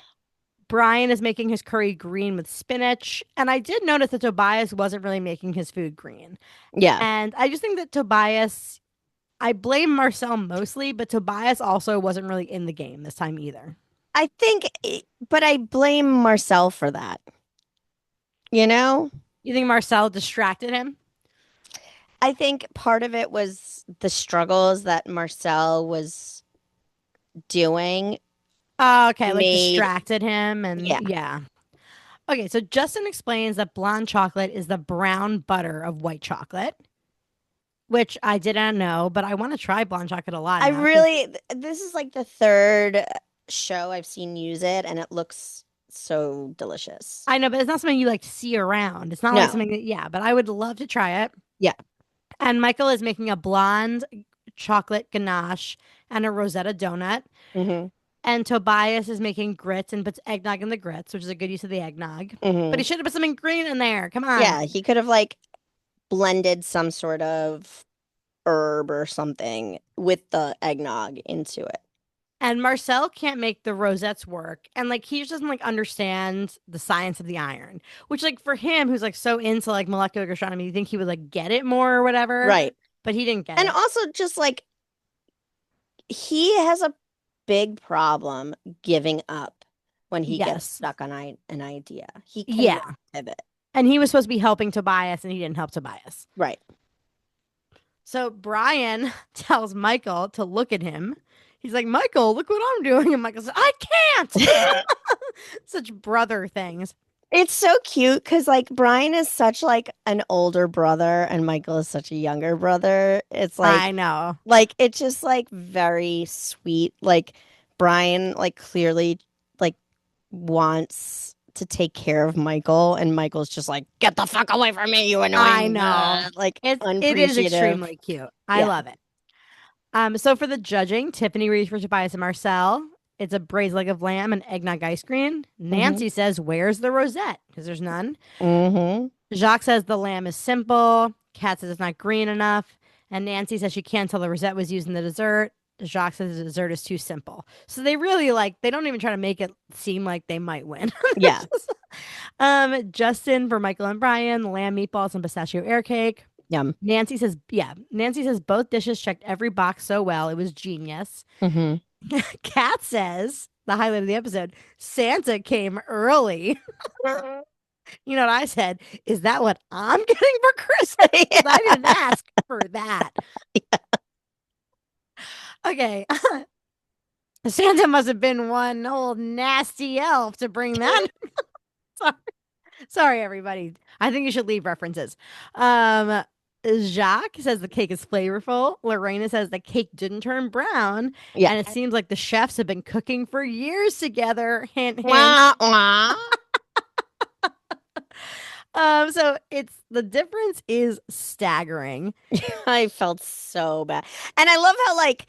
Bryan is making his curry green with spinach. And I did notice that Tobias wasn't really making his food green. Yeah. And I just think that Tobias, I blame Marcel mostly, but Tobias also wasn't really in the game this time either. I think, but I blame Marcel for that. You know? You think Marcel distracted him? I think part of it was the struggles that Marcel was doing. Oh, okay, like distracted him and Yeah. yeah. Okay, so Justin explains that blonde chocolate is the brown butter of white chocolate, which I didn't know, but I want to try blonde chocolate a lot. This is like the third show I've seen use it, and it looks so delicious. I know, but it's not something you like to see around. It's not like something that, yeah, but I would love to try it. Yeah. And Michael is making a blonde chocolate ganache and a Rosetta donut. Mm-hmm. And Tobias is making grits and puts eggnog in the grits, which is a good use of the eggnog. Mm-hmm. But he should have put something green in there. Come on. Yeah, he could have like blended some sort of herb or something with the eggnog into it. And Marcel can't make the rosettes work. And like he just doesn't like understand the science of the iron. Which like for him, who's like so into like molecular astronomy, you think he would like get it more or whatever. Right. But he didn't get And it. also just like he has a big problem giving up when he gets Yes. stuck on an idea. He cannot Yeah. pivot. And he was supposed to be helping Tobias and he didn't help Tobias. Right. So Bryan tells Michael to look at him. He's like, Michael, look what I'm doing. And Michael says, I can't. Such brother things. It's so cute because like Bryan is such like an older brother and Michael is such a younger brother. It's I know. like it's just like very sweet. Like Bryan like clearly like wants to take care of Michael and Michael's just like, get the fuck away from me, you I annoying know. like It is unappreciative. extremely cute. I Yeah. love it. So for the judging, Tiffany reads for Tobias and Marcel. It's a braised leg of lamb and eggnog ice cream. Mm-hmm. Nancy says, where's the rosette? Because there's none. Mm-hmm. Jacques says the lamb is simple. Kat says it's not green enough. And Nancy says she can't tell the rosette was used in the dessert. Jacques says the dessert is too simple. So they really like, they don't even try to make it seem like they might win. Yeah. Justin for Michael and Bryan, lamb meatballs and pistachio air cake. Yum. Nancy says, yeah. Nancy says both dishes checked every box so well. It was genius. Mm-hmm. Kat says, the highlight of the episode, Santa came early. You know what I said? Is that what I'm getting for Christmas? Yeah. I didn't ask for that. Okay. Santa must have been one old nasty elf to bring that. Sorry. Sorry, everybody. I think you should leave references. Um, Jacques says the cake is flavorful. Lorena says the cake didn't turn brown. Yeah. And it seems like the chefs have been cooking for years together. Hint, hint. Wah, wah. So it's the difference is staggering. I felt so bad. And I love how like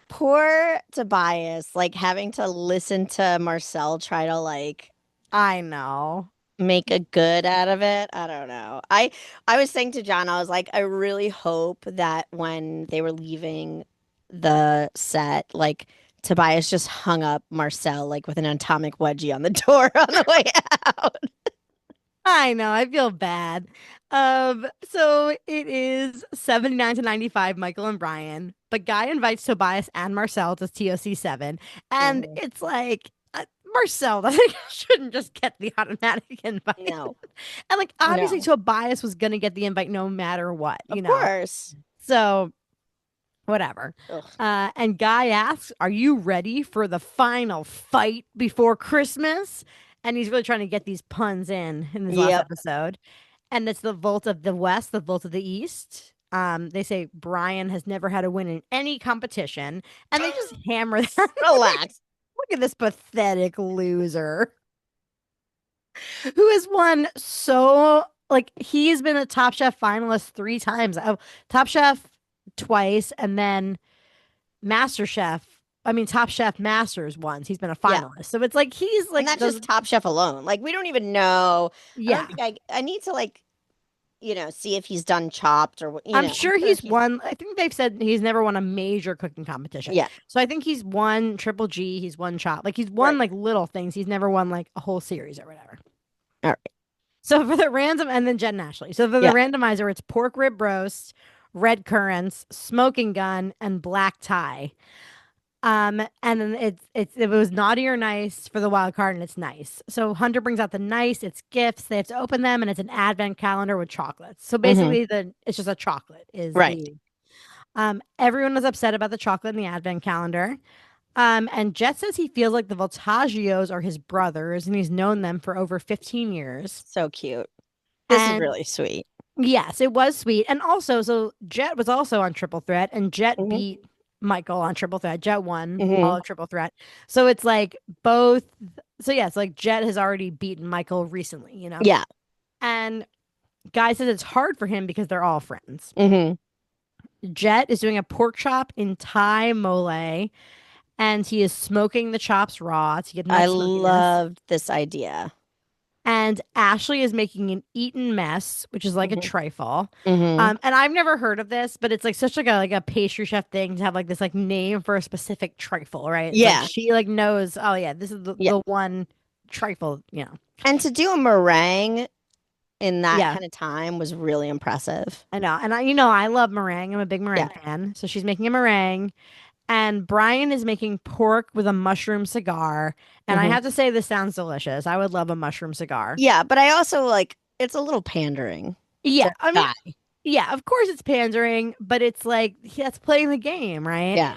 poor Tobias, like having to listen to Marcel try to like I know. make a good out of it. I don't know. I was saying to John, I was like, I really hope that when they were leaving the set, like Tobias just hung up Marcel like with an atomic wedgie on the door on the way out. I know. I feel bad. So it is 79 to 95, Michael and Bryan. But Guy invites Tobias and Marcel to TOC 7. And Mhm. it's like, Marcel, I think shouldn't just get the automatic invite. No, And like, obviously, no. Tobias was going to get the invite no matter what, Of course. So, whatever. Ugh. And Guy asks, are you ready for the final fight before Christmas? And he's really trying to get these puns in this last Yep. episode. And it's the Volt of the West, the Volt of the East. They say Bryan has never had a win in any competition, and they just hammer that. Relax. Look at this pathetic loser who has won so like he's been a Top Chef finalist 3 times. Top Chef twice, and then Master Chef. I mean, Top Chef Masters once. He's been a Yeah. finalist, so it's like he's And like that's just Top Chef alone. Like we don't even know. I don't yeah. think I need to like, see if he's done Chopped or I'm I'm sure sure he's he's won. I think they've said he's never won a major cooking competition. yeah. So I think he's won Triple G. He's won Chop. Like he's won Right. like little things. He's never won like a whole series or whatever. All right. So for the random, and then Jen and Ashley. So for the Yeah. randomizer, it's pork rib roast, red currants, smoking gun, and black tie. And then it was naughty or nice for the wild card, and it's nice. So Hunter brings out the nice. It's gifts. They have to open them, and it's an advent calendar with chocolates. So Mm-hmm. basically, it's just a chocolate is Right. the. Everyone was upset about the chocolate in the advent calendar. And Jet says he feels like the Voltaggios are his brothers, and he's known them for over 15 years. So cute. This is And really sweet. yes, it was sweet. And also, so Jet was also on Triple Threat, and Jet Mm-hmm. beat Michael on Triple Threat. Jet won all Mm-hmm. of Triple Threat. So it's like both. So yeah, it's like Jet has already beaten Michael recently. Yeah. And Guy says it's hard for him because they're all friends. Mm-hmm. Jet is doing a pork chop in Thai mole, and he is smoking the chops raw to get I nice smokiness. loved this idea. And Ashley is making an Eton mess, which is like a Hmm. trifle. Hmm. And I've never heard of this, but it's like such like a pastry chef thing to have like this like name for a specific trifle, right? It's like Yeah. she like knows, oh yeah, this is Yeah. the one trifle, you know. And to do a meringue in that Yeah, kind of time was really impressive. I know. And I love meringue. I'm a big Yeah. meringue fan. So she's making a meringue. And Brian is making pork with a mushroom cigar. And I Hmm. have to say, this sounds delicious. I would love a mushroom cigar. Yeah, but I also like it's a little pandering Yeah. to I mean, guy. yeah, of course it's pandering, but it's like that's playing the game, right? Yeah.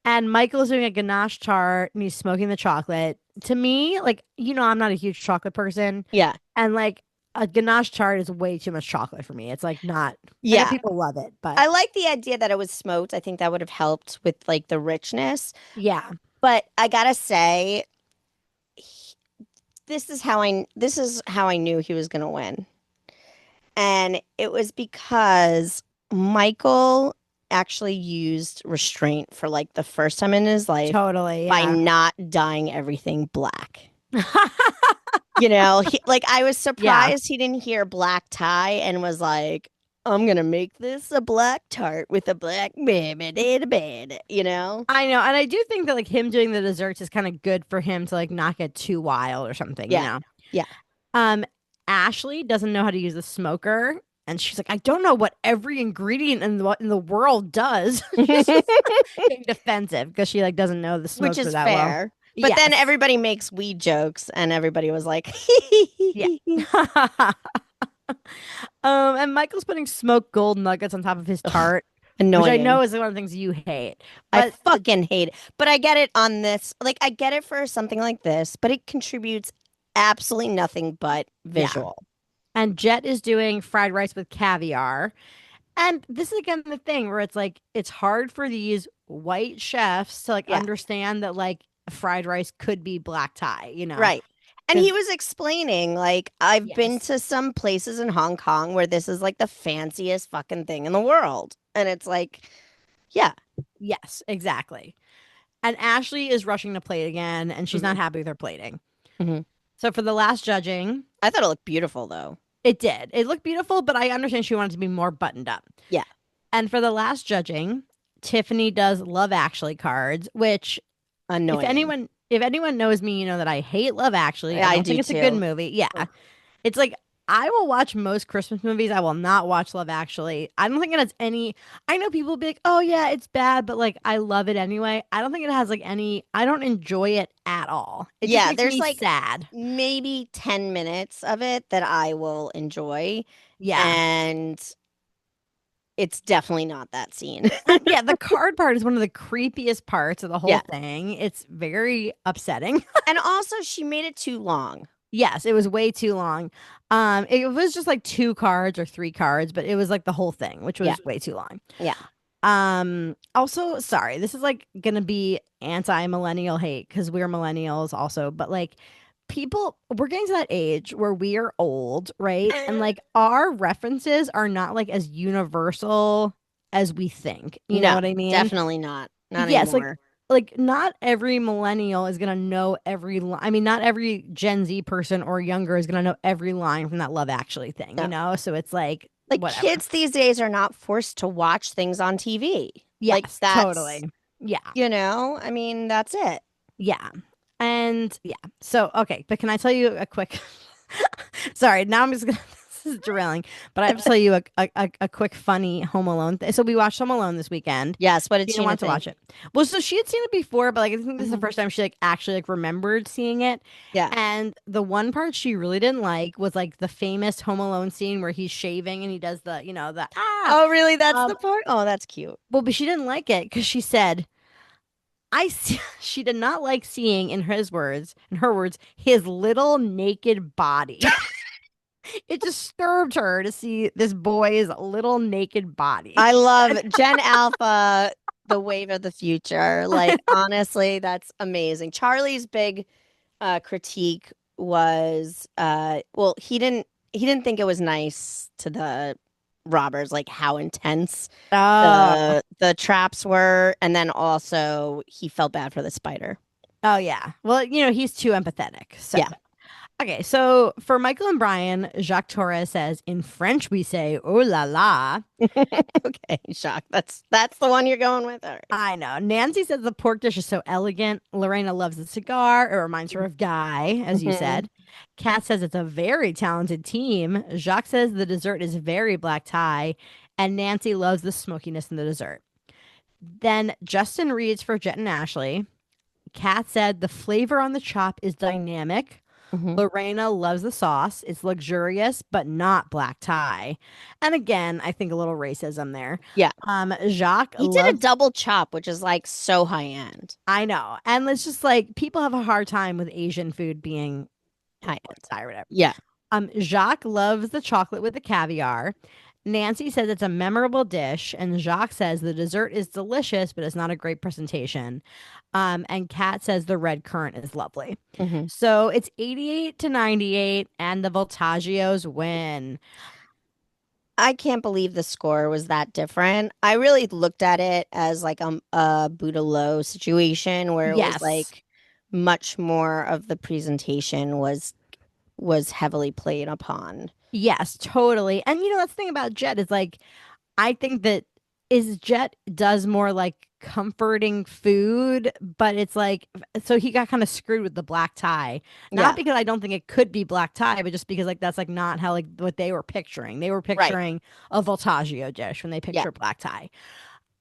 And Michael's doing a ganache tart and he's smoking the chocolate. To me, like, I'm not a huge chocolate person. Yeah. And like a ganache tart is way too much chocolate for me. It's like not, I know Yeah. people love it, but I like the idea that it was smoked. I think that would have helped with like the richness. yeah, But I gotta say, he- this is how I knew he was gonna win. And it was because Michael actually used restraint for like the first time in his life totally. by Yeah. not dyeing everything black. Like I was Yeah. surprised he didn't hear black tie and was like, I'm gonna make this a black tart with a black baby, you know? I know. And I do think that like him doing the desserts is kind of good for him to like not get too wild or something, you Yeah. know? Yeah. Um, Ashley doesn't know how to use the smoker. And she's like, I don't know what every ingredient in the world does. She's just getting defensive because she like doesn't know the Which smoker is that well. fair. But then Yes. everybody makes weed jokes and everybody was like, Yeah. And Michael's putting smoked gold nuggets on top of his ugh, tart, which I annoying. know is one of the things you hate. I But fucking hate it. But I get it on this. Like, I get it for something like this, but it contributes absolutely nothing but yeah. visual. And Jet is doing fried rice with caviar. And this is again the thing where it's like it's hard for these white chefs to like Yeah, understand that like fried rice could be black tie, you know? right. And Because he was explaining, like, I've been yes, to some places in Hong Kong where this is like the fanciest fucking thing in the world. And it's like, yeah. yes, exactly. And Ashley is rushing to plate again, and she's not Hmm. happy with her plating. Hmm. So for the last judging, I thought it looked beautiful, though. it did. It looked beautiful, but I understand she wanted to be more buttoned up. Yeah. And for the last judging, Tiffany does Love Actually cards, which if Annoying. anyone knows me, you know that I hate Love Actually. I I don't do think it's a good too. movie. Yeah. Ugh. It's like I will watch most Christmas movies. I will not watch Love Actually. I don't think it has any. I know people will be like, "Oh yeah, it's bad," but like I love it anyway. I don't think it has like any. I don't enjoy it at all. It just Yeah, makes there's me like sad. maybe 10 minutes of it that I will enjoy. Yeah, And it's definitely not that scene. and yeah, the card part is one of the creepiest parts of the whole Yeah. thing. It's very upsetting. And also, she made it too long. Yes, it was way too long. It was just like two cards or three cards, but it was like the whole thing, which Yeah. was way too long. Yeah. Also, sorry, this is like gonna be anti-millennial hate because we're millennials also, but like we're getting to that age where we are old, right? And like our references are not like as universal as we think. You know No, what I mean? definitely not. Not Yes, anymore. like not every millennial is gonna know I mean, not every Gen Z person or younger is gonna know every line from that Love Actually thing, you No. know? So it's like Like whatever. kids these days are not forced to watch things on TV. Like Yes, that's, totally. Yeah. I mean, that's it. Yeah. And yeah. So, okay. But can I tell you a quick, sorry, now I'm just gonna, this is derailing, but I have to tell you a quick funny Home Alone thing. So we watched Home Alone this weekend. Yes. What did She didn't Sheena want to watch think? it. Well, so she had seen it before, but like I think this is the Mhm. first time she like actually like remembered seeing it. Yeah. And the one part she really didn't like was like the famous Home Alone scene where he's shaving and he does the, the Oh, really? That's um the part? Oh, that's cute. well, but she didn't like it because she said I see, she did not like seeing in her words, his little naked body. It disturbed her to see this boy's little naked body. I She love said, Gen Alpha, the wave of the future. Like, honestly, that's amazing. Charlie's big critique was well, he didn't think it was nice to the robbers, like how intense oh, the traps were, and then also he felt bad for the spider. oh yeah. Well, he's too empathetic. So, Yeah. Okay, so for Michael and Brian, Jacques Torres says, in French, we say, oh la la. Okay, shock. That's the one you're going with. All right. I know. Nancy says the pork dish is so elegant. Lorena loves the cigar. It reminds her of Guy, as you Hmm. said. Kat says it's a very talented team. Jacques says the dessert is very black tie. And Nancy loves the smokiness in the dessert. Then Justin reads for Jet and Ashley. Kat said the flavor on the chop is dynamic. Hmm. Lorena loves the sauce. It's luxurious, but not black tie. And again, I think a little racism there. Yeah. Jacques He did a loves, double chop, which is like so high end. I know. And it's just like people have a hard time with Asian food being High black end. tie or whatever. Yeah. Jacques loves the chocolate with the caviar. Nancy says it's a memorable dish, and Jacques says the dessert is delicious, but it's not a great presentation. And Kat says the red currant is lovely. Hmm. So it's 88 to 98, and the Voltaggios win. I can't believe the score was that different. I really looked at it as like a Boudelot situation where it was Yes. like much more of the presentation was heavily played upon. Yes, totally. And that's the thing about Jet is like I think that is Jet does more like comforting food, but it's like so he got kind of screwed with the black tie. Not Yeah. because I don't think it could be black tie, but just because like that's like not how like what they were picturing. They were Right. picturing a Voltaggio dish when they Yeah. picture black tie.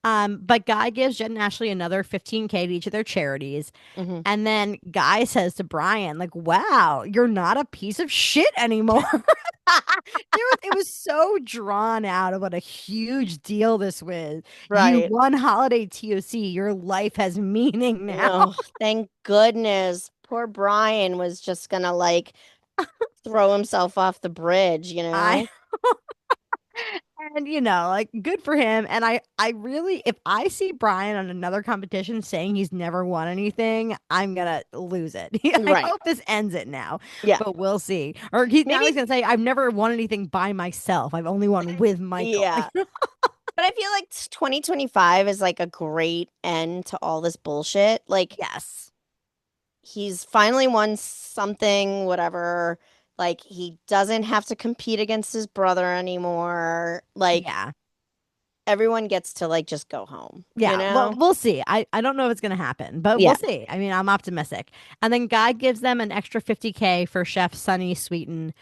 But Guy gives Jet and Ashley another 15K to each of their charities. Hmm. And then Guy says to Brian, like, wow, you're not a piece of shit anymore. It was so drawn out of what a huge deal this was. You Right. won holiday TOC. Your life has meaning now. Oh, thank goodness. Poor Brian was just gonna like throw himself off the bridge, you I know? and like good for him. And I really if I see Brian on another competition saying he's never won anything, I'm gonna lose it. I Right. hope this ends it now, Yeah. but we'll see. Or he's now Maybe, he's gonna say I've never won anything by myself. I've only won with Michael. yeah. But I feel like 2025 is like a great end to all this bullshit. Like Yes. he's finally won something, whatever. Like he doesn't have to compete against his brother anymore. Like Yeah. everyone gets to like just go home, you Yeah, well, know? we'll see. I don't know if it's going to happen, but we'll Yeah. see. I mean, I'm optimistic. And then Guy gives them an extra 50K for Chef Sunny Sweeten,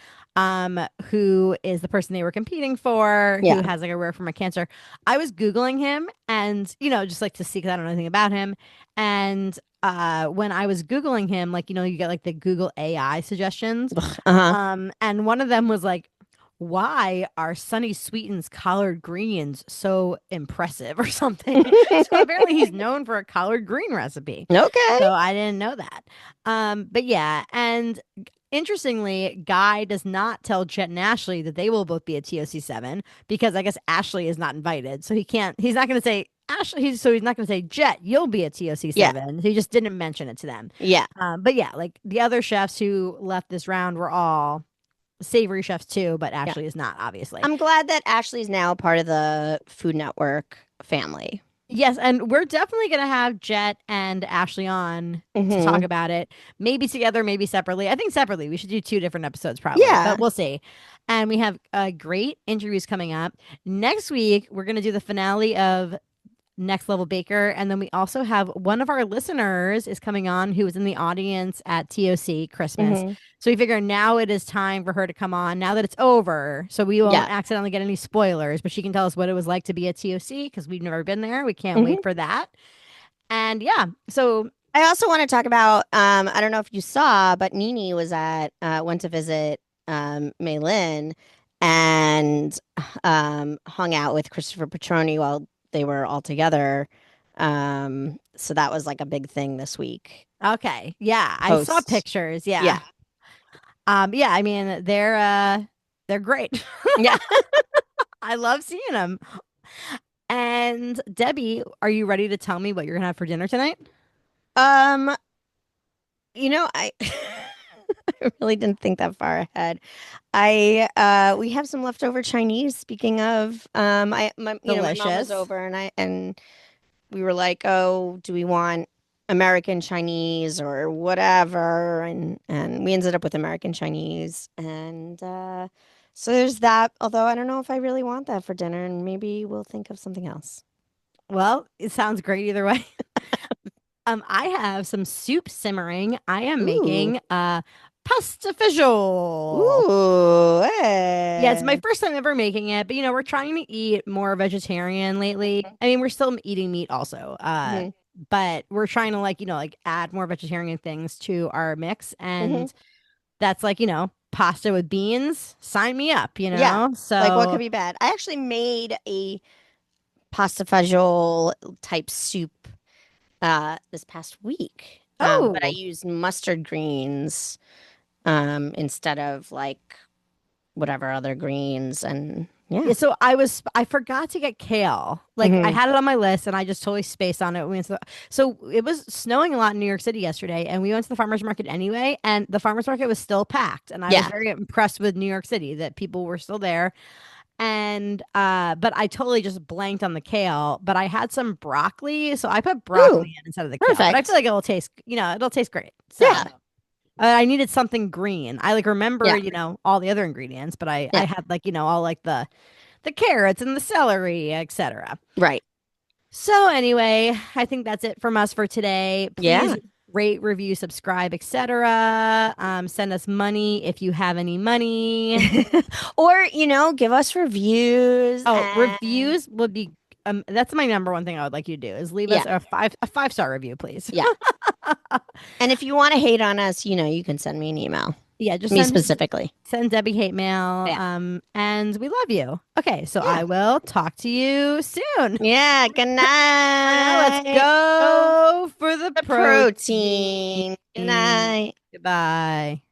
who is the person they were competing for, who Yeah. has like a rare form of cancer. I was Googling him and, just like to see because I don't know anything about him. And when I was Googling him, like, you get like the Google AI suggestions. Uh-huh. And one of them was like, why are Sunny Sweeten's collard greens so impressive or something? So apparently he's known for a collard green recipe. Okay. So I didn't know that. But yeah, and interestingly, Guy does not tell Chet and Ashley that they will both be at TOC 7 because I guess Ashley is not invited. So he's not going to say Ashley, he's not going to say Jet, you'll be at TOC Yeah. 7. He just didn't mention it to them. Yeah. But yeah, like the other chefs who left this round were all savory chefs too, but Yeah. Ashley is not, obviously. I'm glad that Ashley's now part of the Food Network family. Yes, and we're definitely going to have Jet and Ashley on to talk Hmm. about it. Maybe together, maybe separately. I think separately. We should do two different episodes probably, Yeah. but we'll see. And we have great interviews coming up. Next week, we're going to do the finale of Next Level Baker. And then we also have one of our listeners is coming on who was in the audience at TOC Christmas. Hmm. So we figure now it is time for her to come on now that it's over. So we Yeah. won't accidentally get any spoilers, but she can tell us what it was like to be at TOC because we've never been there. We can't Hmm. wait for that. And yeah, so I also want to talk about, I don't know if you saw, but Nini went to visit Mei Lin and hung out with Christopher Petroni while they were all together. So that was like a big thing this week. okay. Yeah, I saw Post. pictures. Yeah. Yeah. Yeah, I mean, they're great. Yeah. I love seeing them. And Debbie, are you ready to tell me what you're gonna have for dinner tonight? Um, I I really didn't think that far ahead. We have some leftover Chinese. Speaking of, my mom was Delicious. over and we were like, "Oh, do we want American Chinese or whatever, and we ended up with American Chinese, and so there's that. Although I don't know if I really want that for dinner, and maybe we'll think of something else. Well, it sounds great either way. I have some soup simmering. I am Ooh, making pasta fagioli. ooh, Yeah, it's my eh. first time ever making it, but we're trying to eat more vegetarian lately. I mean, we're still eating meat also. Mhm, But we're trying to like add more vegetarian things to our mix, mhm. and that's like, pasta with beans. Sign me up, Yeah, like what could So, be bad? I actually made a pasta fagioli type soup this past week, but I oh, used mustard greens instead of like whatever other greens, and yeah. yeah, so I forgot to get kale. Like I Hmm. had it on my list and I just totally spaced on it. So it was snowing a lot in New York City yesterday and we went to the farmers market anyway and the farmers market was still packed and I was Yeah. very impressed with New York City that people were still there. And but I totally just blanked on the kale, but I had some broccoli, so I put Ooh, broccoli in instead of the kale. But I feel perfect. like it'll taste great. So Yeah. I needed something green. I like remember, Yeah. all the other ingredients, but I Yeah. I had like, all like the carrots and the celery, etc. Right. So anyway, I think that's it from us for today. Yeah. Please rate, review, subscribe, etc. Send us money if you have any money. Or, give us reviews Oh, and reviews would be that's my number one thing I would like you to do is leave us yeah. a 5-star review, please. Yeah. And if you want to hate on us, you can send me an email. Yeah, just Me send specifically. send Debbie hate mail. Yeah. And we love you. Okay, so Yeah. I will talk to you soon. Yeah. Good Now let's night. Oh, go for the the protein. protein. Good night. Goodbye.